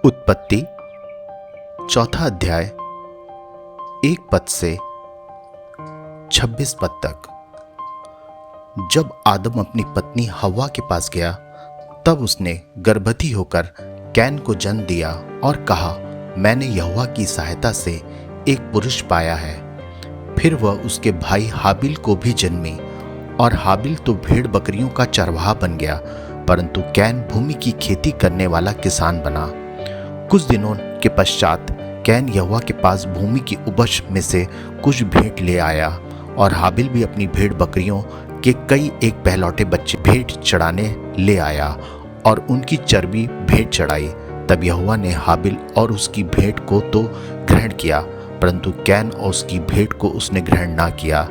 उत्पत्ति चौथा अध्याय 1 पद से 26 पद तक। जब आदम अपनी पत्नी हव्वा के पास गया तब उसने गर्भवती होकर कैन को जन्म दिया और कहा, मैंने यहोवा की सहायता से एक पुरुष पाया है। फिर वह उसके भाई हाबिल को भी जन्मी और हाबिल तो भेड़ बकरियों का चरवाहा बन गया, परंतु कैन भूमि की खेती करने वाला किसान बना। कुछ दिनों के पश्चात कैन यहोवा के पास भूमि की उपज में से कुछ भेंट ले आया और हाबिल भी अपनी भेड़ बकरियों के कई एक पहलौठे बच्चे भेंट चढ़ाने ले आया और उनकी चर्बी भेंट चढ़ाई। तब यहोवा ने हाबिल और उसकी भेंट को तो ग्रहण किया, परंतु कैन और उसकी भेंट को उसने ग्रहण ना किया।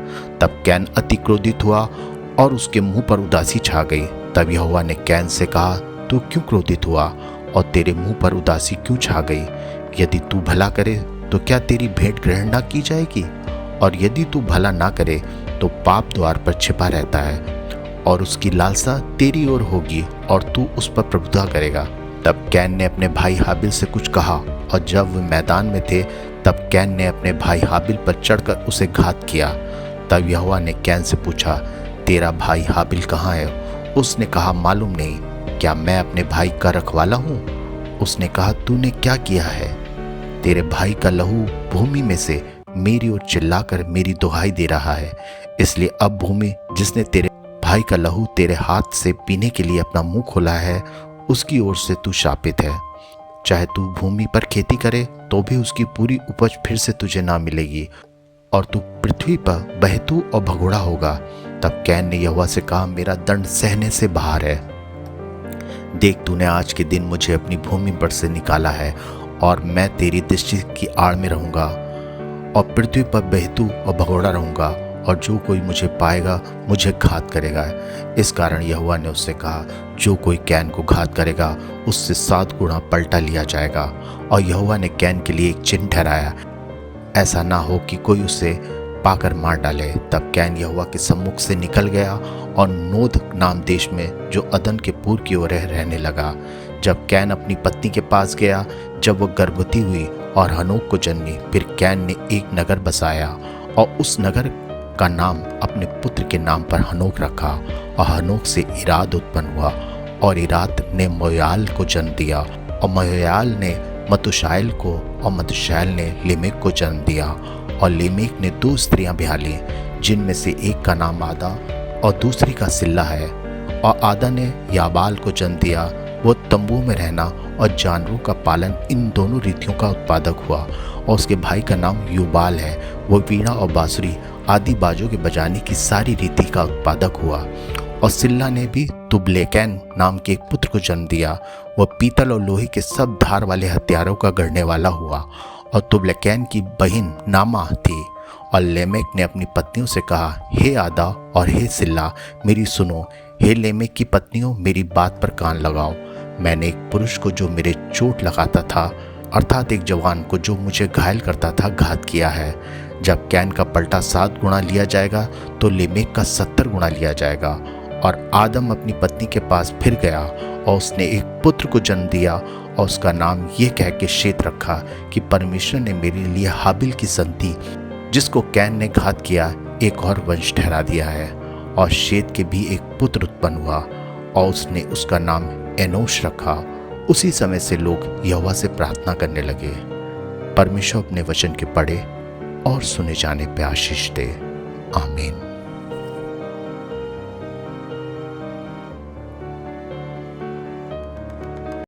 तब कैन अति क्रोधित हुआ और उसके मुंह पर उदासी छा गई। तब यहोवा ने कैन से कहा, तू क्यों क्रोधित हुआ और तेरे मुंह पर उदासी क्यों छा गई? यदि तू भला करे तो क्या तेरी भेंट ग्रहण ना की जाएगी? और यदि तू भला ना करे तो पाप द्वार पर छिपा रहता है और उसकी लालसा तेरी ओर होगी और तू उस पर प्रभुता करेगा। तब कैन ने अपने भाई हाबिल से कुछ कहा, और जब वे मैदान में थे तब कैन ने अपने भाई हाबिल पर चढ़कर उसे घात किया। तब यहोवा ने कैन से पूछा, तेरा भाई हाबिल कहाँ है? उसने कहा, मालूम नहीं, क्या मैं अपने भाई का रखवाला हूँ? उसने कहा, तूने क्या किया है? तेरे भाई का लहू भूमि में से मेरी ओर चिल्लाकर मेरी दुहाई दे रहा है, इसलिए अब भूमि जिसने तेरे भाई का लहू तेरे हाथ से पीने के लिए अपना मुंह खोला है, उसकी ओर से तू शापित है। चाहे तू भूमि पर खेती करे तो भी उसकी पूरी उपज फिर से तुझे ना मिलेगी और तू पृथ्वी पर बहतू और भगोड़ा होगा। तब कैन ने यहोवा से कहा, मेरा दंड सहने से बाहर है। देख, तूने आज के दिन मुझे अपनी भूमि पर से निकाला है और मैं तेरी दृष्टि की आड़ में रहूंगा और पृथ्वी पर बहतू और भगोड़ा रहूंगा, और जो कोई मुझे पाएगा मुझे घात करेगा। इस कारण यहोवा ने उससे कहा, जो कोई कैन को घात करेगा उससे 7 गुना पलटा लिया जाएगा। और यहोवा ने कैन के लिए एक चिन्ह ठहराया, ऐसा ना हो कि कोई उसे पाकर मार डाले। तब कैन यहोवा के सम्मुख से निकल गया और नोद नाम देश में जो अदन के पूर्व की ओर रहने लगा। जब कैन अपनी पत्नी के पास गया, जब वह गर्भवती हुई और हनोक को जन्मी, फिर कैन ने एक नगर बसाया और उस नगर का नाम अपने पुत्र के नाम पर हनोक रखा। और हनोक से इराद उत्पन्न हुआ और इराद ने मोयाल को जन्म दिया और मोयाल ने मतुशाएल को और मतुशाएल ने लिमेक को जन्म दिया। और लिमेक ने 2 स्त्रियां ब्याह ली, जिनमें से एक का नाम आदा और दूसरी का सिल्ला है। और आदा ने याबाल को जन्म दिया। वो तंबू में रहना और जानवरों का पालन, इन दोनों रीतियों का उत्पादक हुआ। और उसके भाई का नाम यूबाल है। वो वीणा और बांसुरी आदि बाजों के बजाने की सारी रीति का उत्पादक हुआ। और सिल्ला ने भी तुबलेकैन नाम के एक पुत्र को जन्म दिया। वह पीतल और लोहे के सब धार वाले हथियारों का गढ़ने वाला हुआ। और तुबलेकैन की बहन नामा थी। और लेमेक ने अपनी पत्नियों से कहा, हे आदा और हे सिल्ला, मेरी सुनो। हे लेमेक की पत्नियों, मेरी बात पर कान लगाओ। मैंने एक पुरुष को जो मेरे चोट लगाता था, अर्थात एक जवान को जो मुझे घायल करता था, घात किया है। जब कैन का पलटा 7 गुना लिया जाएगा तो लेमेक का 70 गुना लिया जाएगा। और आदम अपनी पत्नी के पास फिर गया और उसने एक पुत्र को जन्म दिया और उसका नाम ये कह के शेत रखा कि परमेश्वर ने मेरे लिए हाबिल की संति, जिसको कैन ने घात किया, एक और वंश ठहरा दिया है। और शेत के भी एक पुत्र उत्पन्न हुआ और उसने उसका नाम एनोश रखा। उसी समय से लोग यहोवा से प्रार्थना करने लगे। परमेश्वर अपने वचन के पढ़े और सुने जाने पे आशीष दे। आमीन।